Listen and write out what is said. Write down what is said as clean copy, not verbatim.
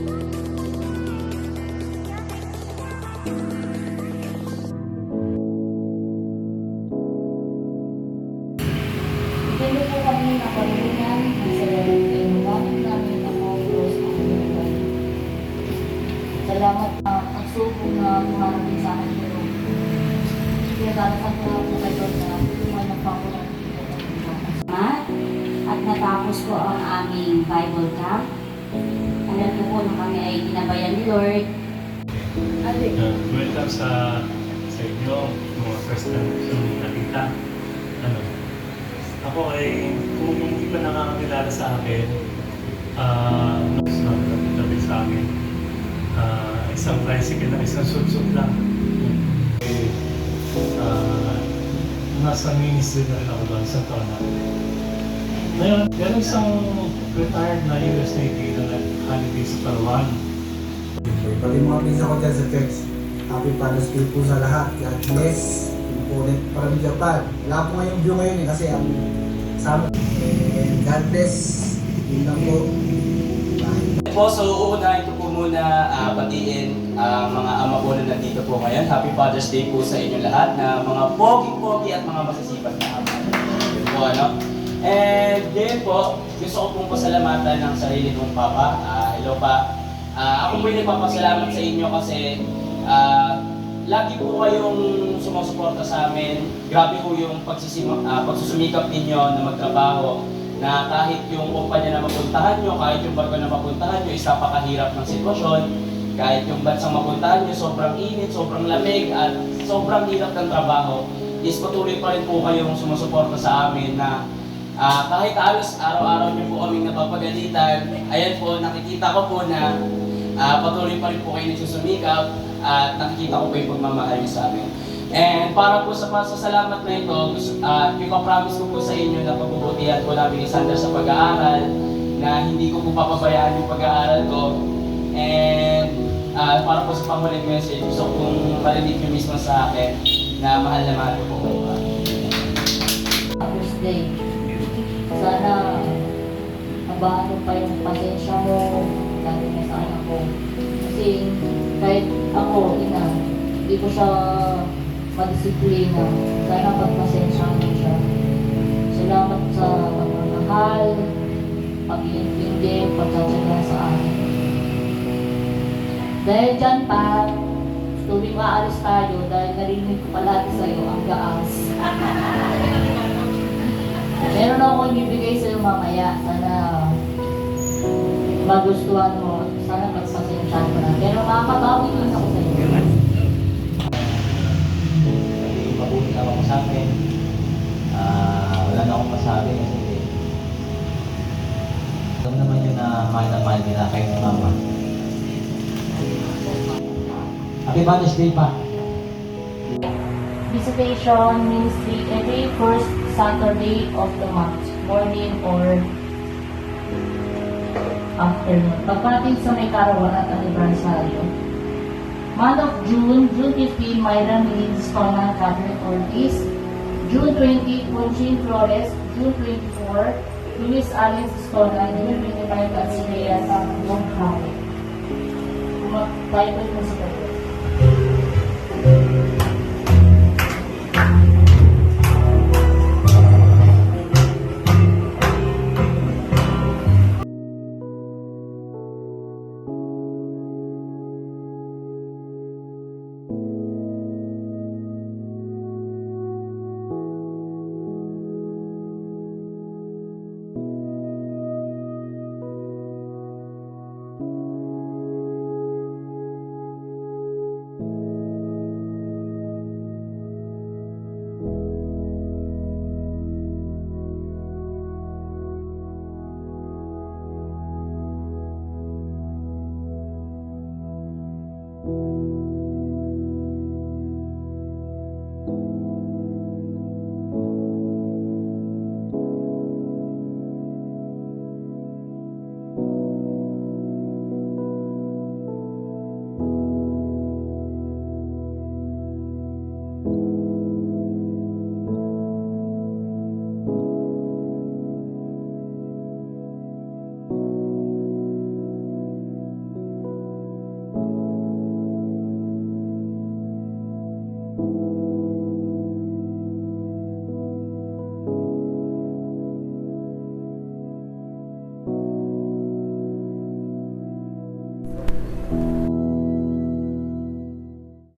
Hindi po kami nakalungan sa gamit namin ang mga cross ang buhay. Salamat ang subo na kumarating sa akin pero kaya darating ko po kayo na tulungan ng Panginoon At natapos ko ang aming Bible camp. Alam ko po na kami ay ginabayan ni Lord. Welcome sa inyo, mga first time yung nakita. Ako ay, kung hindi pa nakakakilala sa akin, mas nakakapit sa akin, isang tricycle na isang sudsud lang. Nasa ministry na rin ako doon sa taon na. Ngayon, meron isang retired na US Navy na holiday sa Palawan. Pati mga pinsa ko dyan sa church, happy Father's Day po sa lahat. God bless. Ulit para ng Japan. Wala po ngayong view ngayon kasi ang sama. And God bless. Yun lang po. Bye. Po, so uunahin ko po muna batiin mga ama po na nandito po ngayon. Happy Father's Day po sa inyo lahat na mga pogi-pogi at mga masisipat na ama. Yun po, ano? And then po, gusto ko pong pasalamatan ng sarili kong papa. Hello pa. Ako po yung nagpapasalamat sa inyo kasi lagi po kayong sumusuporta sa amin. Grabe po yung pagsusumikap ninyo na magtrabaho na kahit yung kumpanya na mapuntahan nyo, kahit yung barko na mapuntahan nyo is napakahirap ng sitwasyon. Kahit yung bansang mapuntahan nyo, sobrang init, sobrang lamig at sobrang hirap ng trabaho, is patuloy pa rin po kayong sumusuporta sa amin na kahit halos araw-araw nyo po kaming napapagalitan, ayan po, nakikita ko po na patuloy pa rin po kayo nagsusumikap at nakikita ko po yung pagmamahal nyo sa amin. And para po sa pasasalamat na ito, ipag-promise ko po sa inyo na pagbubutihan ko namin ni Sander sa pag-aaral, na hindi ko po papabayaan yung pag-aaral ko. And para po sa panghuling message, gusto kong marinig nyo mismo sa akin na mahal ko po kayo. Father's Day. Sana mabago pa yung pasensya mo, lalo na sa anak ko. Kasi kahit ako, hindi ko siya madisiplina. Sana pagpasensya mo siya. Salamat sa pagmamahal, pag-iintindi, pagkatsaga sa akin. Dahil dyan pa, tuwing maalis tayo, dahil narinig ko palagi sa'yo ang gaas. Meron akong ibibigay sa'yo mamaya. Sana magustuhan mo. Sana magpasensyahan mo na. Pero makakabawi din ako sa'yo. Mabuti na ako sa akin. Wala na akong masabi kasi alam naman yun na mahal na mahal nila kayo ni Mama. Happy Father's Day pa! Visitation Ministry every first Saturday of the month, morning or afternoon. Pagdating sa may karawan at anibersaryo. Month of June, June 15, Myra Means, Stoneman, Catherine Ortiz. June 20, Conchine Flores. June 24, Luis Alice Stoneman. June 25, Atsilia Long High. Title mo sa